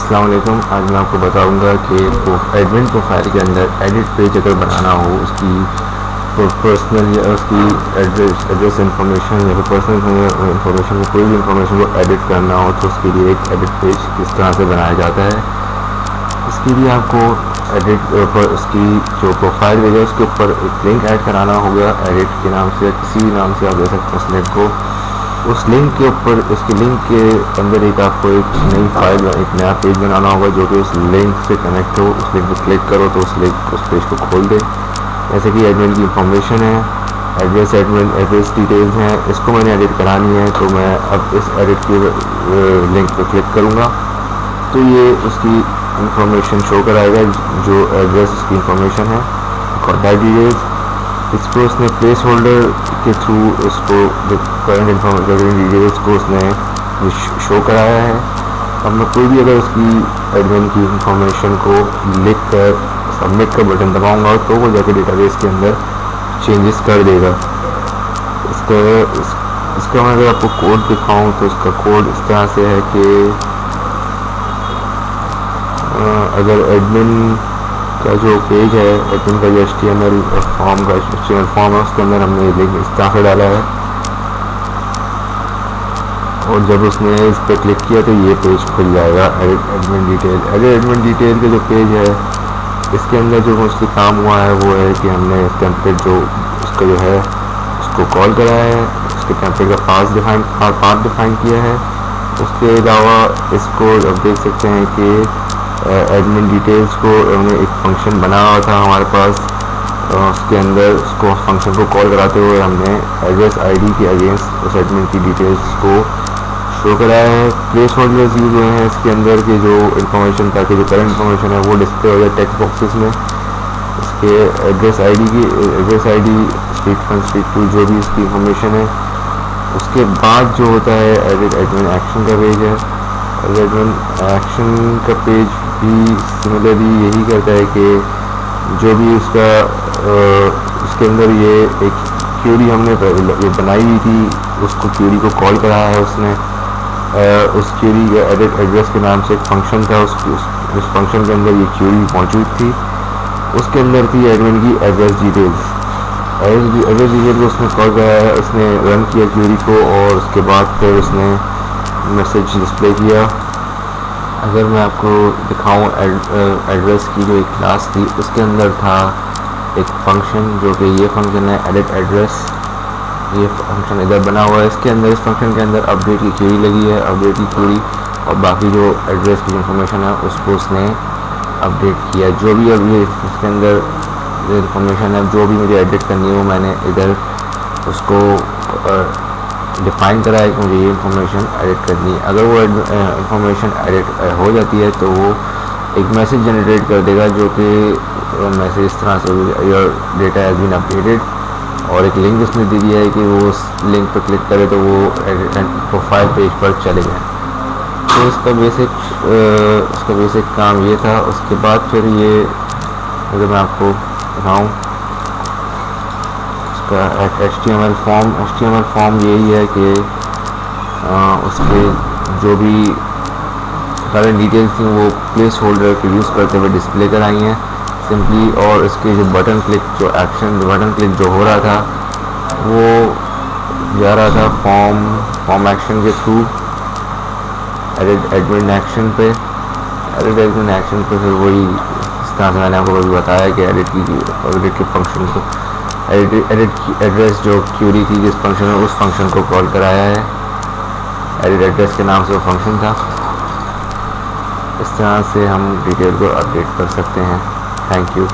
अस्सलाम वालेकुम। आज मैं आपको बताऊंगा कि एडमिन प्रोफाइल के अंदर एडिट पेज अगर बनाना हो, उसकी पर्सनल या उसकी एड्रेस इंफॉर्मेशन या फिर पर्सनल इंफॉर्मेशन में कोई भी इंफॉर्मेशन को एडिट करना हो तो उसके लिए एक एडिट पेज किस तरह से बनाया जाता है। इसके लिए आपको एडिट पर उसकी जो प्रोफाइल पेज है उसके ऊपर एक लिंक ऐड कराना होगा। एडिट के नाम से या किसी भी नाम से आप दे सकते हैं उस लिंक को। उस लिंक के ऊपर इसके लिंक के अंदर एक आपको एक नई फाइल एक नया पेज बनाना होगा जो कि उस लिंक से कनेक्ट हो। उस लिंक पर क्लिक करो तो उस लिंक उस पेज को खोल दे। जैसे कि एडमिन की इंफॉर्मेशन है, एडमिन एड्रेस डिटेल्स हैं, इसको मैंने एडिट करानी है तो मैं अब इस एडिट के लिंक पर क्लिक करूँगा तो ये उसकी इंफॉर्मेशन शो कराएगा जो एड्रेस उसकी इंफॉर्मेशन है, कॉन्टैक्ट डिटेल्स। इसको उसने प्लेस होल्डर के थ्रू इसको करंट इंफॉर्मेशन डिटेल्स को उसने शो कराया है। अब मैं कोई भी अगर उसकी एडमिन की इंफॉर्मेशन को लिख कर सबमिट का बटन दबाऊंगा तो वो जाके डेटाबेस के अंदर चेंजेस कर देगा। इसका मैं अगर आपको कोड दिखाऊं तो इसका कोड इस तरह से है कि अगर एडमिन का जो पेज है, एडमिन का जो HTML फॉर्म है उसके अंदर हमने लिंक इस तरह से डाला है और जब उसने इस पर क्लिक किया तो ये पेज खुल जाएगा एडमिन डिटेल। एडमिन डिटेल का जो पेज है इसके अंदर जो मुझसे काम हुआ है वो है कि हमने टेम्पलेट जो उसका जो है उसको कॉल कराया है, उसके टेम्पलेट का पाथ डिफाइन किया है। उसके अलावा इसको अब देख सकते हैं कि एडमिन डिटेल्स को हमने एक फंक्शन बना हुआ था हमारे पास, उसके अंदर उसको फंक्शन को कॉल कराते हुए हमने एड्रेस आईडी के अगेंस्ट उस एडमिन की डिटेल्स को शो कराया है। प्लेस होल्डर्स यूज हुए हैं इसके अंदर की जो इन्फॉर्मेशन ताकि जो करंट इन्फॉर्मेशन है वो डिस्प्ले हो जाए टेक्स्ट बॉक्सेस में। इसके address ID street fun street two जो भी इसकी इंफॉर्मेशन है। उसके बाद जो होता है एडमिन एक्शन का पेज है। एडमिन एक्शन का पेज भी सिमिलरली यही करता है कि जो भी उसका उसके अंदर ये एक क्यूरी हमने ये बनाई हुई थी उसको क्यूरी को कॉल कराया है उसने। उस क्यूरी के एड्रेस के नाम से एक फंक्शन था, उस फंक्शन के अंदर ये क्यूरी मौजूद थी। उसके अंदर थी एडमिन की एड्रेस डिटेल्स को उसने कॉल कराया है, उसने रन किया क्यूरी को और उसके बाद फिर उसने मैसेज डिस्प्ले किया। अगर मैं आपको दिखाऊं एड्रेस की जो एक क्लास थी उसके अंदर था एक फंक्शन जो कि ये फंक्शन है एडिट एड्रेस। ये फंक्शन इधर बना हुआ है। इसके अंदर इस फंक्शन के अंदर अपडेट की क्यूरी लगी है, अपडेट की क्यूरी और बाकी जो एड्रेस की इंफॉर्मेशन है उसको उसने अपडेट किया। जो भी अभी इसके अंदर इंफॉर्मेशन है जो भी मुझे एडिट करनी है वो मैंने इधर उसको डिफाइन करा है कि मुझे ये इंफॉर्मेशन एडिट करनी है। अगर वो इंफॉर्मेशन एडिट हो जाती है तो वो एक मैसेज जनरेट कर देगा जो कि मैसेज इस तरह से your data has been updated और एक लिंक उसने दे दिया है कि वो उस लिंक पर क्लिक करे तो वो प्रोफाइल पेज पर चले जाए। तो इसका बेसिक काम ये था। उसके बाद फिर ये अगर मैं आपको दिखाऊँ HTML फॉर्म यही है कि उसके जो भी करंट डिटेल्स थी वो प्लेस होल्डर को यूज़ करते हुए डिस्प्ले कराई हैं सिंपली। और इसके जो बटन क्लिक जो हो रहा था वो जा रहा था फॉर्म एक्शन के थ्रू एडमिन एक्शन पे फिर वही इस तरह से मैंने आपको अभी बताया कि एडिट के फंक्शन को एडिट एड्रेस जो क्यूरी थी जिस फंक्शन में उस फंक्शन को कॉल कराया है। एडिट एड्रेस के नाम से वो फंक्शन था। इस तरह से हम डिटेल को अपडेट कर सकते हैं। Thank you.